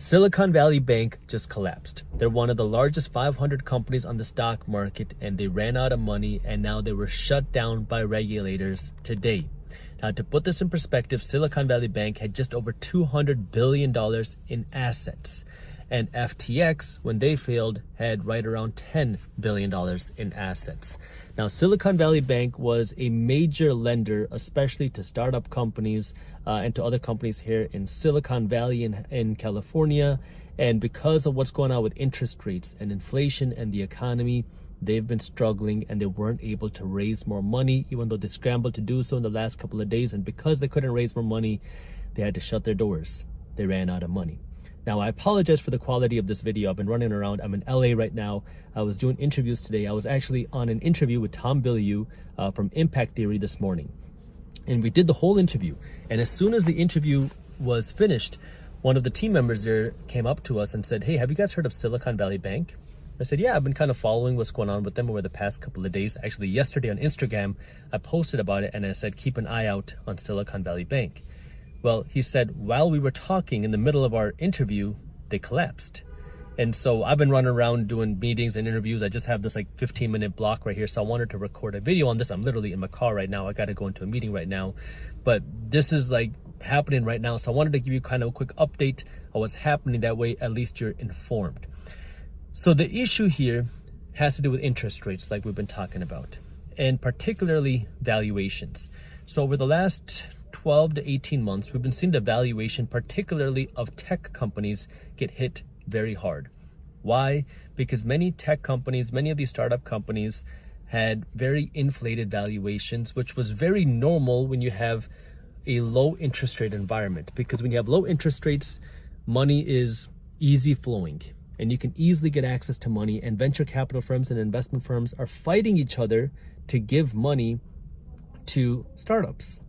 Silicon Valley Bank just collapsed. They're one of the largest 500 companies on the stock market, and they ran out of money, and now they were shut down by regulators today. Now, to put this in perspective, Silicon Valley Bank had just over $200 billion in assets. And FTX, when they failed, had right around $10 billion in assets. Now, Silicon Valley Bank was a major lender, especially to startup companies and to other companies here in Silicon Valley in California. And because of what's going on with interest rates and inflation and the economy, they've been struggling and they weren't able to raise more money, even though they scrambled to do so in the last couple of days. And because they couldn't raise more money, they had to shut their doors. They ran out of money. Now, I apologize for the quality of this video. I've been running around. I'm in LA right now. I was doing interviews today. I was actually on an interview with Tom Bilyeu from Impact Theory this morning. And we did the whole interview. And as soon as the interview was finished, one of the team members there came up to us and said, "Hey, have you guys heard of Silicon Valley Bank?" I said, "Yeah, I've been kind of following what's going on with them over the past couple of days. Actually, yesterday on Instagram, I posted about it and I said, keep an eye out on Silicon Valley Bank." Well, he said, while we were talking in the middle of our interview, they collapsed. And so I've been running around doing meetings and interviews. I just have this like 15-minute block right here. So I wanted to record a video on this. I'm literally in my car right now. I got to go into a meeting right now. But this is like happening right now. So I wanted to give you kind of a quick update on what's happening. That way, at least you're informed. So the issue here has to do with interest rates like we've been talking about, and particularly valuations. So over the last 12 to 18 months, we've been seeing the valuation, particularly of tech companies, get hit very hard. Why? Because many tech companies, many of these startup companies had very inflated valuations, which was very normal when you have a low interest rate environment. Because when you have low interest rates, money is easy flowing and you can easily get access to money, and venture capital firms and investment firms are fighting each other to give money to startups.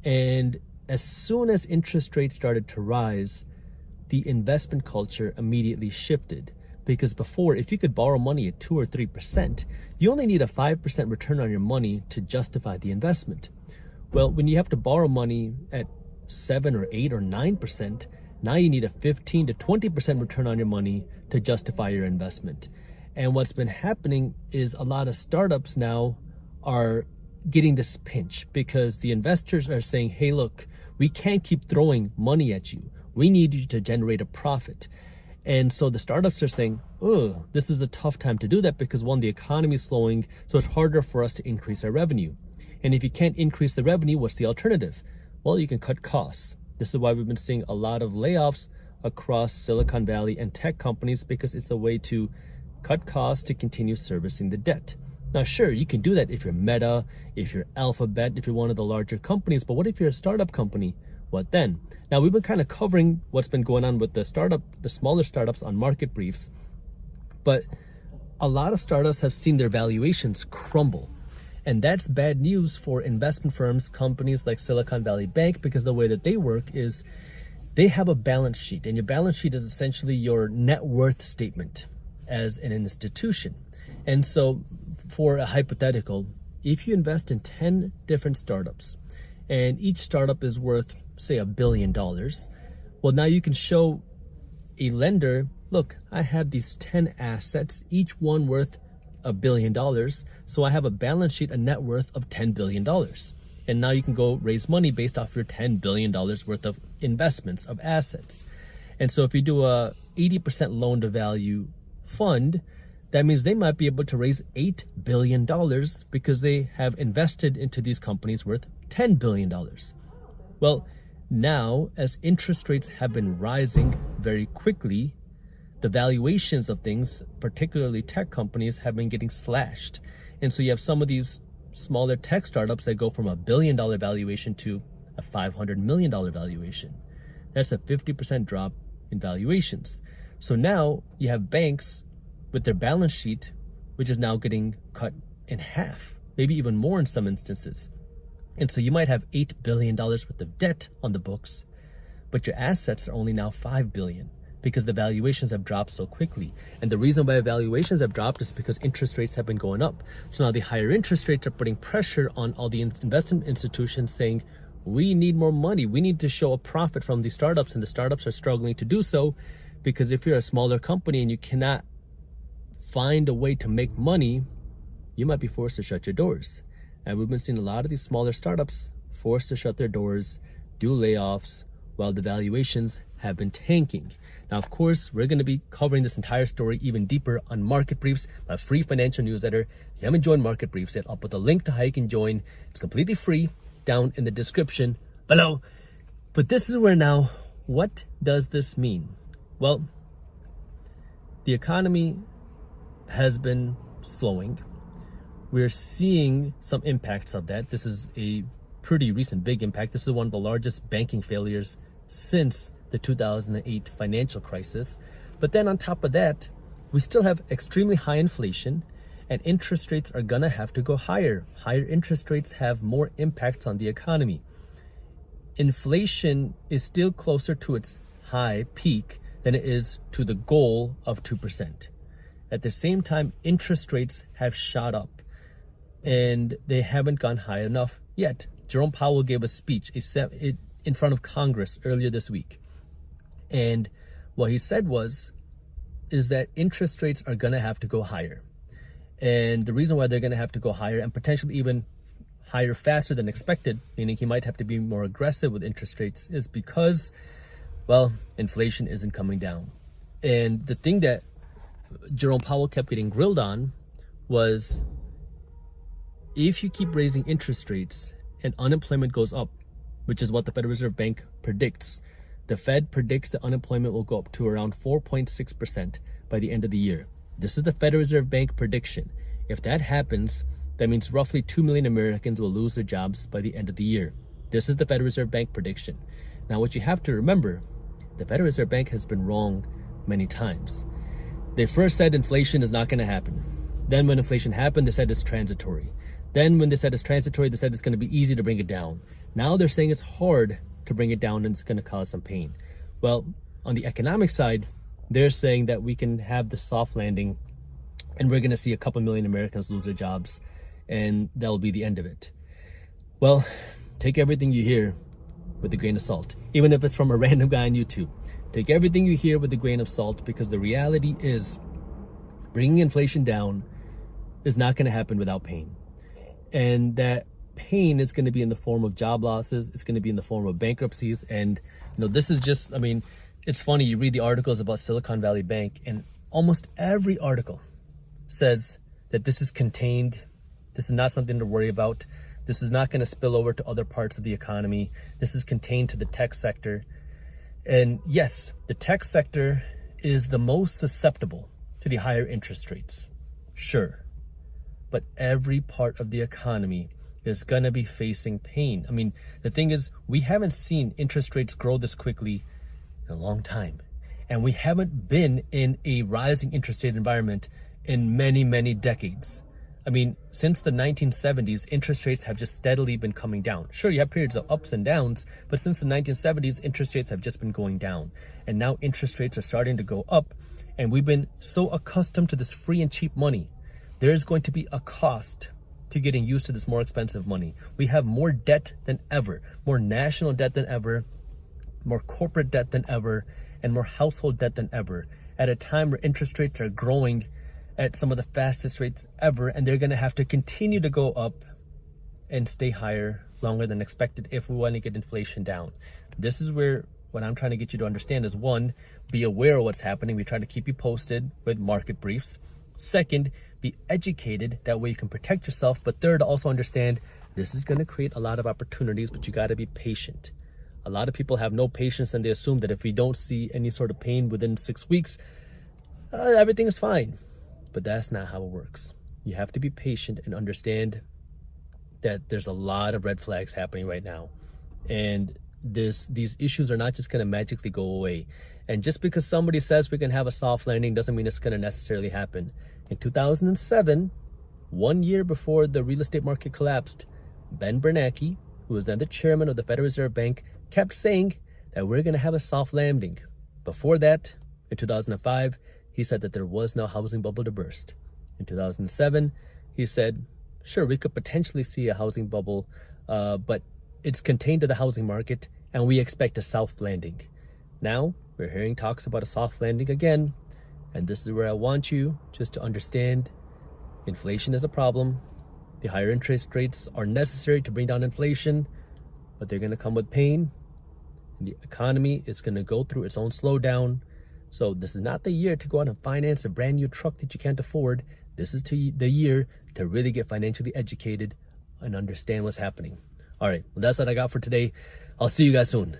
And as soon as interest rates started to rise, the investment culture immediately shifted. Because before, if you could borrow money at 2 or 3%, you only need a 5% return on your money to justify the investment. Well, when you have to borrow money at 7 or 8 or 9%, now you need a 15 to 20% return on your money to justify your investment. And what's been happening is a lot of startups now are getting this pinch because the investors are saying, hey, look, we can't keep throwing money at you. We need you to generate a profit. And so the startups are saying, oh, this is a tough time to do that because one, the economy is slowing, so it's harder for us to increase our revenue. And if you can't increase the revenue, what's the alternative? Well, you can cut costs. This is why we've been seeing a lot of layoffs across Silicon Valley and tech companies, because it's a way to cut costs to continue servicing the debt. Now, sure, you can do that if you're Meta, if you're Alphabet, if you're one of the larger companies, but what if you're a startup company? What then? Now, we've been kind of covering what's been going on with the smaller startups on market briefs, but a lot of startups have seen their valuations crumble. And that's bad news for investment firms, companies like Silicon Valley Bank, because the way that they work is they have a balance sheet, and your balance sheet is essentially your net worth statement as an institution. And so for a hypothetical, if you invest in 10 different startups and each startup is worth, say, $1 billion, well, now you can show a lender, look, I have these 10 assets, each one worth $1 billion. So I have a balance sheet, a net worth of $10 billion. And now you can go raise money based off your $10 billion worth of investments, of assets. And so if you do a 80% loan to value fund, that means they might be able to raise $8 billion because they have invested into these companies worth $10 billion. Well, now as interest rates have been rising very quickly, the valuations of things, particularly tech companies, have been getting slashed. And so you have some of these smaller tech startups that go from $1 billion valuation to a $500 million valuation. That's a 50% drop in valuations. So now you have banks with their balance sheet, which is now getting cut in half, maybe even more in some instances. And so you might have $8 billion worth of debt on the books, but your assets are only now $5 billion. Because the valuations have dropped so quickly. And the reason why valuations have dropped is because interest rates have been going up. So now the higher interest rates are putting pressure on all the investment institutions saying, We need more money. We need to show a profit from these startups, and the startups are struggling to do so because if you're a smaller company and you cannot find a way to make money, you might be forced to shut your doors. And we've been seeing a lot of these smaller startups forced to shut their doors, do layoffs, while the valuations have been tanking. Now, of course, we're going to be covering this entire story even deeper on Market Briefs, my free financial newsletter. If you haven't joined Market Briefs yet, I'll put the link to how you can join. It's completely free down in the description below. But this is where now, what does this mean? Well, the economy has been slowing. We're seeing some impacts of that. This is a pretty recent big impact. This is one of the largest banking failures since the 2008 financial crisis. But then on top of that, we still have extremely high inflation, and interest rates are gonna have to go higher. Higher interest rates have more impacts on the economy. Inflation is still closer to its high peak than it is to the goal of 2%. At the same time, interest rates have shot up and they haven't gone high enough yet. Jerome Powell gave a speech in front of Congress earlier this week. And what he said is that interest rates are going to have to go higher. And the reason why they're going to have to go higher, and potentially even higher faster than expected, meaning he might have to be more aggressive with interest rates, is because, well, inflation isn't coming down. And the thing that Jerome Powell kept getting grilled on was, if you keep raising interest rates and unemployment goes up, which is what the Federal Reserve Bank predicts, the Fed predicts that unemployment will go up to around 4.6% by the end of the year. This is the Federal Reserve Bank prediction. If that happens, that means roughly 2 million Americans will lose their jobs by the end of the year. This is the Federal Reserve Bank prediction. Now, what you have to remember, the Federal Reserve Bank has been wrong many times. They first said inflation is not going to happen. Then when inflation happened, they said it's transitory. Then when they said it's transitory, they said it's going to be easy to bring it down. Now they're saying it's hard to bring it down and it's going to cause some pain. Well, on the economic side, they're saying that we can have the soft landing and we're going to see a couple million Americans lose their jobs and that'll be the end of it. Well, take everything you hear with a grain of salt, even if it's from a random guy on YouTube. Take everything you hear with a grain of salt, because the reality is bringing inflation down is not going to happen without pain. And that pain is going to be in the form of job losses. It's going to be in the form of bankruptcies. And, this is just, it's funny. You read the articles about Silicon Valley Bank and almost every article says that this is contained. This is not something to worry about. This is not going to spill over to other parts of the economy. This is contained to the tech sector. And yes, the tech sector is the most susceptible to the higher interest rates. Sure. But every part of the economy is going to be facing pain. The thing is, we haven't seen interest rates grow this quickly in a long time. And we haven't been in a rising interest rate environment in many, many decades. Since the 1970s, interest rates have just steadily been coming down. Sure, you have periods of ups and downs, but since the 1970s, interest rates have just been going down. And now interest rates are starting to go up. And we've been so accustomed to this free and cheap money. There's going to be a cost to getting used to this more expensive money. We have more debt than ever, more national debt than ever, more corporate debt than ever, and more household debt than ever, at a time where interest rates are growing at some of the fastest rates ever, and they're going to have to continue to go up and stay higher longer than expected if we want to get inflation down. This is where what I'm trying to get you to understand is, one, be aware of what's happening. We try to keep you posted with market briefs. Second, be educated. That way you can protect yourself. But third, also understand this is going to create a lot of opportunities, but you got to be patient. A lot of people have no patience and they assume that if we don't see any sort of pain within 6 weeks, everything is fine. But that's not how it works. You have to be patient and understand that there's a lot of red flags happening right now. And these issues are not just going to magically go away. And just because somebody says we can have a soft landing doesn't mean it's going to necessarily happen. In 2007, 1 year before the real estate market collapsed, Ben Bernanke, who was then the chairman of the Federal Reserve Bank, kept saying that we're going to have a soft landing. Before that, in 2005, he said that there was no housing bubble to burst. In 2007, he said, sure, we could potentially see a housing bubble, but it's contained to the housing market, and we expect a soft landing. Now, we're hearing talks about a soft landing again, and this is where I want you just to understand inflation is a problem. The higher interest rates are necessary to bring down inflation, but they're going to come with pain. And the economy is going to go through its own slowdown. So this is not the year to go out and finance a brand new truck that you can't afford. This is the year to really get financially educated and understand what's happening. All right, well, that's what I got for today. I'll see you guys soon.